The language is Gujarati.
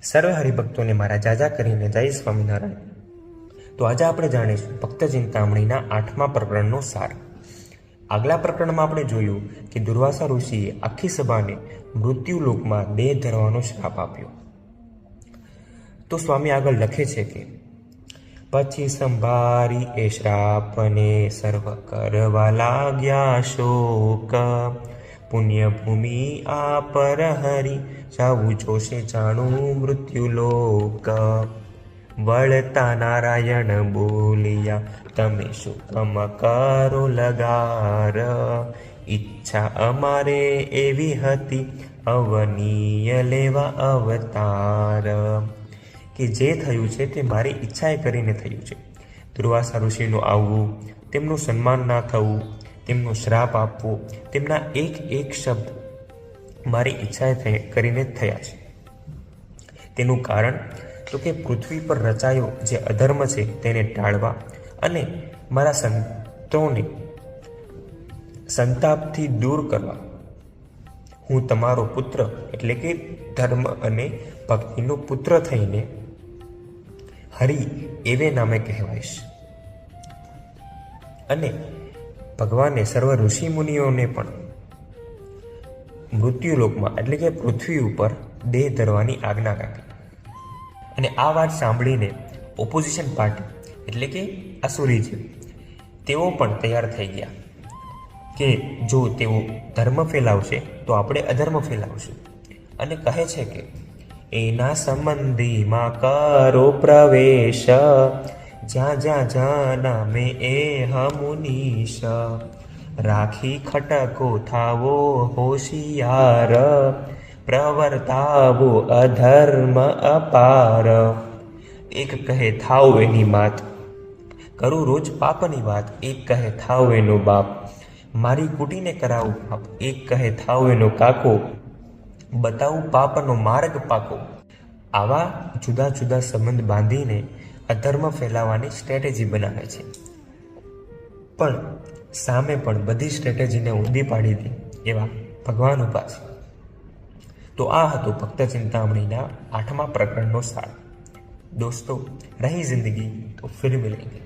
સર્વે હરિભક્તોને મારા જાજા કરીને જય સ્વામિનારાયણ. તો આજે આપણે જાણીશું ભક્ત ચિંતામણીના 8મા પ્રકરણનો સાર. આગલા પ્રકરણમાં આપણે જોયું કે દુર્વાસા ઋષિએ આખી સભાને મૃત્યુલોકમાં દેહ ધરવાનો શ્રાપ આપ્યો. તો સ્વામી આગળ લખે છે કે પછી સંભારી એ શ્રાપને સર્વ કરવા લાગ્યા શોક, પુણ્ય ભૂમિ આ પર હરી જાવું જોશે જાણું મૃત્યુલોક. વળતા નારાયણ બોલિયા તમે શું કમ કરો લગાર, ઈચ્છા અમારે એવી હતી અવનીય લેવા અવતાર. કે જે થયું છે તે મારી ઈચ્છાએ કરીને થયું છે. દુર્વાસા ઋષિનું આવવું, તેમનું સન્માન ના થવું, તેમનો શ્રાપ આપવો, તેમના એક એક શબ્દ મારી ઈચ્છાએ કરીને થયા છે. તેનું કારણ તો કે પૃથ્વી પર રચાયો જે અધર્મ છે તેને ટાળવા અને મારા સંતોને સંતાપથી દૂર કરવા હું તમારો પુત્ર એટલે કે ધર્મ અને ભક્તિનો પુત્ર થઈને હરિ એવે નામે કહેવાઈશ. અને ભગવાને સર્વ ઋષિ મુનિઓને પણ મૃત્યુલોકમાં એટલે કે પૃથ્વી ઉપર દેહ ધરવાની આજ્ઞા આપી. અને આ વાત સાંભળીને ઓપોઝિશન પાર્ટી એટલે કે આસુરી છે તેઓ પણ તૈયાર થઈ ગયા કે જો તેઓ ધર્મ ફેલાવશે તો આપણે અધર્મ ફેલાવશું. અને કહે છે કે એના સંબંધીમાં કરો પ્રવેશ, જ્યાં જ્યાં જાના મેં એ હમુનીશ, રાખી ખટકો થાવો હોશિયાર, પ્રવર્તાવો અધર્મ અપાર. એક કહે થાવ એની માત, કરું રોજ પાપની વાત. એક કહે થાવ એનો બાપ, મારી કૂટીને કરાવું પાપ. એક કહે થાવ એનો કાકો, બતાવું પાપનો માર્ગ પાકો. આવા જુદા જુદા સંબંધ બાંધીને અધર્મ ફેલાવવાની સ્ટ્રેટેજી બનાવે છે. પણ સામે પણ બધી સ્ટ્રેટેજીને ઊંધી પાડી દે એવા ભગવાન ઊભા છે. તો આ હતું ભક્ત ચિંતામણીના 8મા પ્રકરણનો સાર. દોસ્તો, રહી જિંદગી તો ફિર મિલેંગે.